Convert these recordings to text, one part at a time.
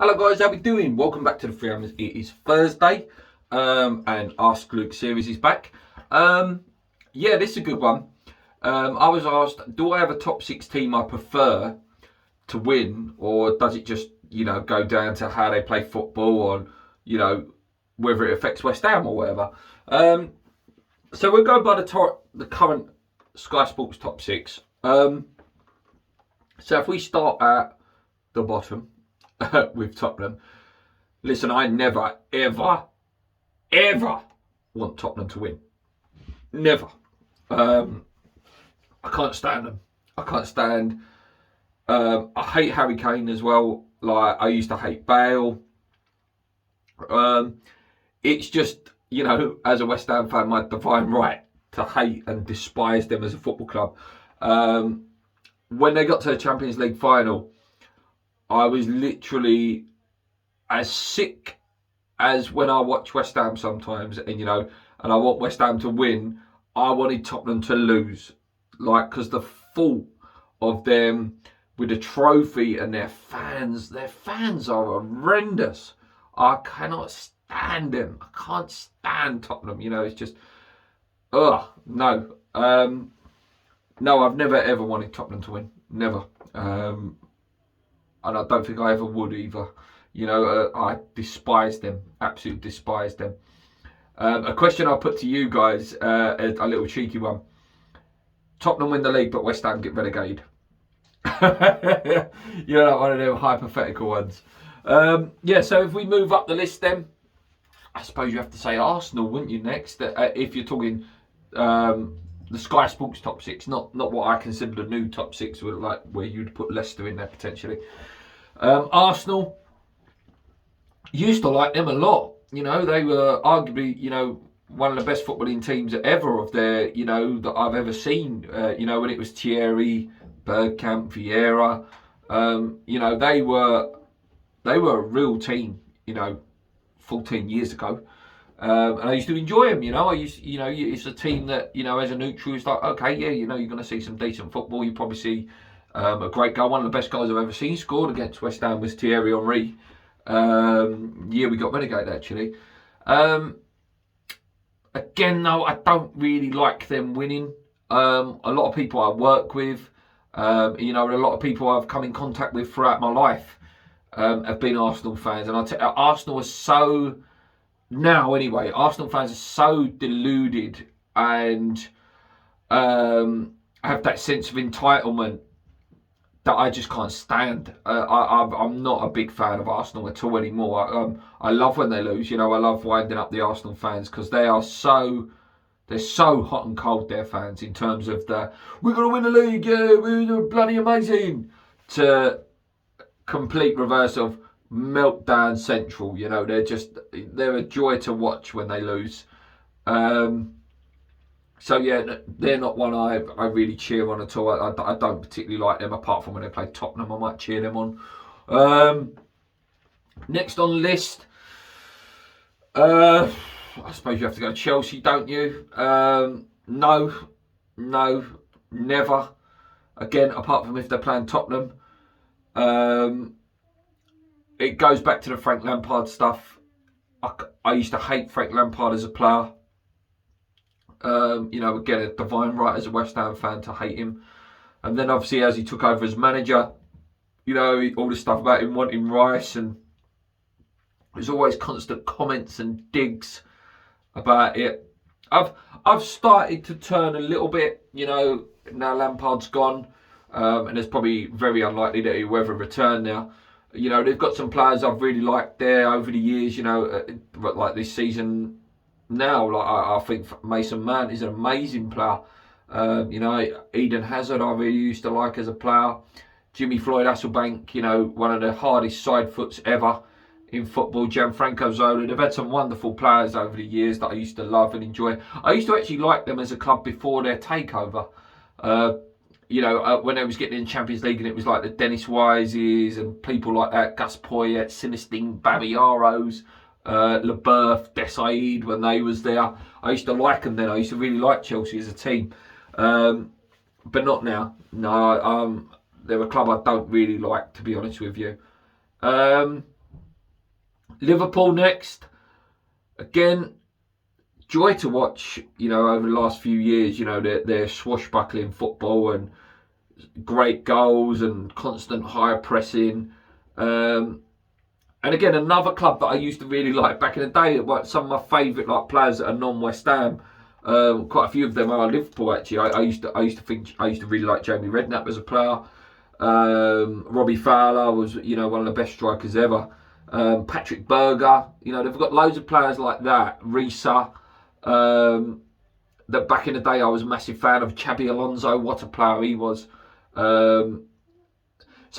Hello guys, how we doing? Welcome back to the Free It is Thursday, and Ask Luke series is back. Yeah, this is a good one. I was asked, do I have a top six team I prefer to win, or does it just go down to how they play football, or whether it affects West Ham or whatever? So we'll go by the current Sky Sports top six. So if we start at the bottom with Tottenham. Listen, I never, ever, ever want Tottenham to win. Never. I can't stand them. I can't stand. I hate Harry Kane as well. Like I used to hate Bale. It's just as a West Ham fan, my divine right to hate and despise them as a football club. When they got to the Champions League final, I was literally as sick as when I watch West Ham sometimes, and I want West Ham to win. I wanted Tottenham to lose, because the fault of them with the trophy and their fans are horrendous. I cannot stand them. I can't stand Tottenham. It's just, no. No, I've never ever wanted Tottenham to win. Never. And I don't think I ever would either. I despise them, absolutely despise them. A question I'll put to you guys, a little cheeky one. Tottenham win the league, but West Ham get relegated. One of them hypothetical ones. So if we move up the list then, I suppose you have to say Arsenal, wouldn't you, next? If you're talking the Sky Sports top six, not what I consider the new top six, where you'd put Leicester in there potentially. Arsenal, used to like them a lot. They were arguably, one of the best footballing teams ever of their, that I've ever seen. When it was Thierry, Bergkamp, Vieira, they were a real team, 14 years ago. And I used to enjoy them, it's a team that, as a neutral, it's like, okay, yeah, you're going to see some decent football. You probably see a great goal. One of the best goals I've ever seen scored against West Ham was Thierry Henry. We got relegated actually. Again, though, I don't really like them winning. A lot of people I work with, a lot of people I've come in contact with throughout my life have been Arsenal fans, and Arsenal is so now anyway. Arsenal fans are so deluded and have that sense of entitlement that I just can't stand. I'm not a big fan of Arsenal at all anymore. I love when they lose. I love winding up the Arsenal fans because they're so hot and cold. Their fans, in terms of we're gonna win the league, yeah, we're bloody amazing, to complete reverse of meltdown central. They're a joy to watch when they lose. So yeah, they're not one I really cheer on at all. I don't particularly like them, apart from when they play Tottenham. I might cheer them on. Next on the list, I suppose you have to go Chelsea, don't you? No, never. Again, apart from if they're playing Tottenham. It goes back to the Frank Lampard stuff. I used to hate Frank Lampard as a player. Again, a divine right as a West Ham fan to hate him. And then obviously as he took over as manager, all this stuff about him wanting Rice, and there's always constant comments and digs about it. I've started to turn a little bit, now Lampard's gone, and it's probably very unlikely that he'll ever return now. They've got some players I've really liked there over the years, like this season. Now, I think Mason Mount is an amazing player. Eden Hazard I really used to like as a player. Jimmy Floyd Hasselbank, one of the hardest side foots ever in football. Gianfranco Zola. They've had some wonderful players over the years that I used to love and enjoy. I used to actually like them as a club before their takeover. When they was getting in Champions League, and it was like the Dennis Wises and people like that, Gus Poyet, Sinisting, Babiaros, Leboeuf, Desailly, when they was there. I used to like them then. I used to really like Chelsea as a team, but not now. No, they're a club I don't really like, to be honest with you. Liverpool next. Again, joy to watch, over the last few years, their swashbuckling football and great goals and constant high pressing. And again, another club that I used to really like back in the day. Some of my favourite players that are non-West Ham. Quite a few of them are Liverpool actually. I used to really like Jamie Redknapp as a player. Robbie Fowler was one of the best strikers ever. Patrick Berger. They've got loads of players like that. Risa. That back in the day I was a massive fan of. Xabi Alonso. What a player he was. So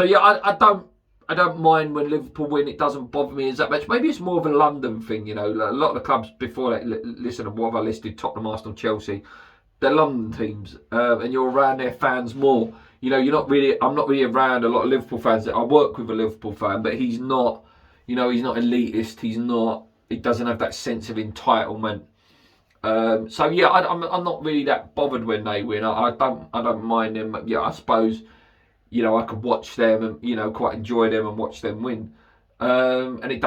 yeah, I don't mind when Liverpool win. It doesn't bother me as that much. Maybe it's more of a London thing, A lot of the clubs before that, listen to what have I listed, Tottenham, Arsenal, Chelsea, they're London teams, and you're around their fans more. I'm not really around a lot of Liverpool fans. I work with a Liverpool fan, but he's not, he's not elitist. He doesn't have that sense of entitlement. So yeah, I'm not really that bothered when they win. I don't mind them. Yeah, I suppose. I could watch them and, quite enjoy them and watch them win. And if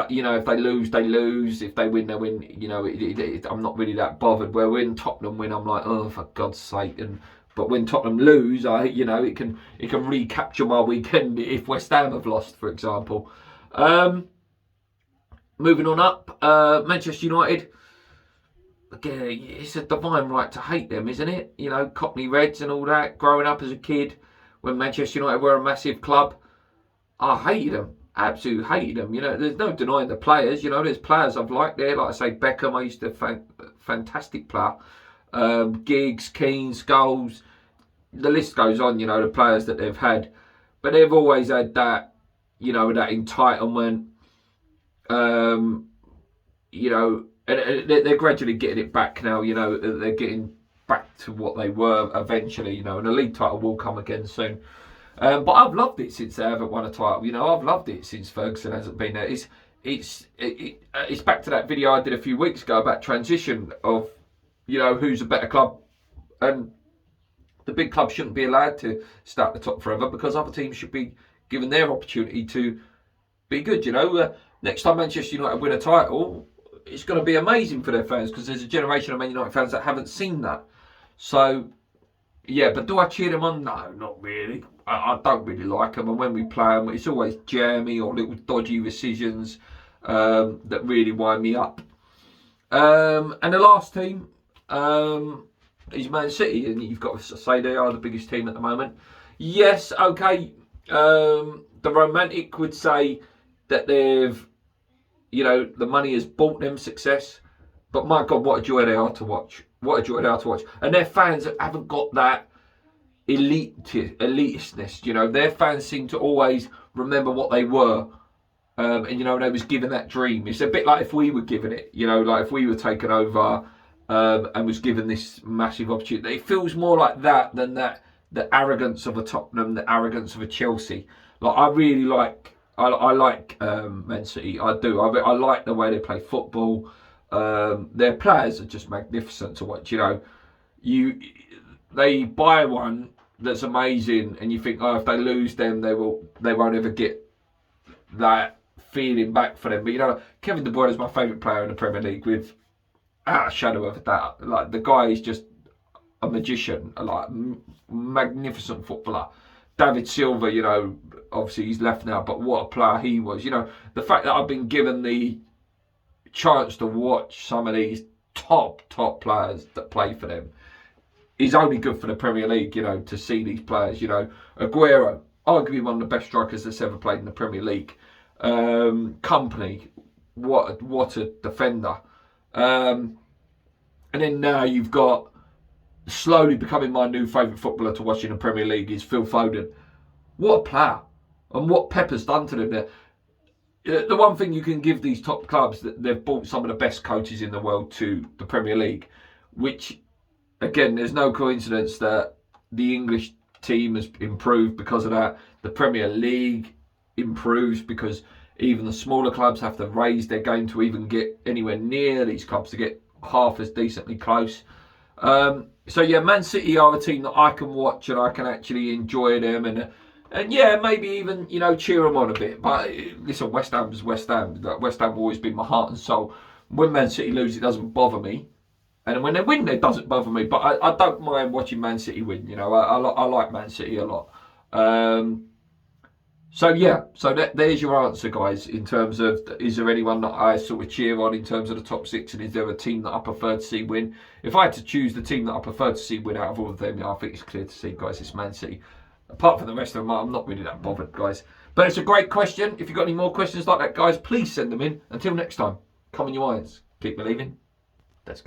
they lose, they lose. If they win, they win. I'm not really that bothered. Where when Tottenham win, I'm like, oh, for God's sake. But when Tottenham lose, it can recapture my weekend if West Ham have lost, for example. Moving on up, Manchester United. Again, it's a divine right to hate them, isn't it? Cockney Reds and all that. Growing up as a kid, when Manchester United were a massive club, I hated them. Absolutely hated them. There's no denying the players. There's players I've liked there. Like I say, Beckham, I used to fantastic player. Giggs, Keane, Scholes. The list goes on, the players that they've had. But they've always had that, that entitlement. And they're gradually getting it back now. They're getting back to what they were eventually, and a league title will come again soon. But I've loved it since they haven't won a title. I've loved it since Ferguson hasn't been there. It's back to that video I did a few weeks ago about transition of, who's a better club, and the big clubs shouldn't be allowed to start the top forever because other teams should be given their opportunity to be good. Next time Manchester United win a title, it's going to be amazing for their fans because there's a generation of Man United fans that haven't seen that. So, yeah, but do I cheer them on? No, not really. I don't really like them. And when we play them, it's always jammy or little dodgy decisions that really wind me up. And the last team is Man City. And you've got to say they are the biggest team at the moment. Yes, okay. The romantic would say that they've, the money has bought them success. But my God, what a joy they are to watch. What a joy they are to watch. And their fans haven't got that elitistness. Their fans seem to always remember what they were. And, they was given that dream. It's a bit like if we were given it, like if we were taken over and was given this massive opportunity. It feels more like that than the arrogance of a Tottenham, the arrogance of a Chelsea. Like, I really like... I like Man City. I do. I like the way they play football. Their players are just magnificent to watch. They buy one that's amazing, and you think, oh, if they lose them, they won't ever get that feeling back for them. But Kevin De Bruyne is my favourite player in the Premier League, without a shadow of a doubt. Like, the guy is just a magician, magnificent footballer. David Silva, obviously he's left now, but what a player he was. The fact that I've been given the chance to watch some of these top players that play for them is only good for the Premier League, to see these players. Aguero, arguably one of the best strikers that's ever played in the Premier League. Company, what a defender. And then now you've got, slowly becoming my new favourite footballer to watch in the Premier League is Phil Foden. What a player. And what Pep's done to them there. The one thing you can give these top clubs, that they've brought some of the best coaches in the world to the Premier League, which, again, there's no coincidence that the English team has improved because of that. The Premier League improves because even the smaller clubs have to raise their game to even get anywhere near these clubs, to get half as decently close. So yeah, Man City are a team that I can watch and I can actually enjoy them, and And yeah, maybe even, cheer them on a bit. But listen, West Ham's West Ham. Like, West Ham have always been my heart and soul. When Man City lose, it doesn't bother me. And when they win, it doesn't bother me. But I don't mind watching Man City win. I like Man City a lot. So yeah, there's your answer, guys. In terms of, is there anyone that I sort of cheer on in terms of the top six, and is there a team that I prefer to see win? If I had to choose the team that I prefer to see win out of all of them, I think it's clear to see, guys, it's Man City. Apart from the rest of them, I'm not really that bothered, guys. But it's a great question. If you've got any more questions like that, guys, please send them in. Until next time, come on, you irons. Keep believing. Let's go.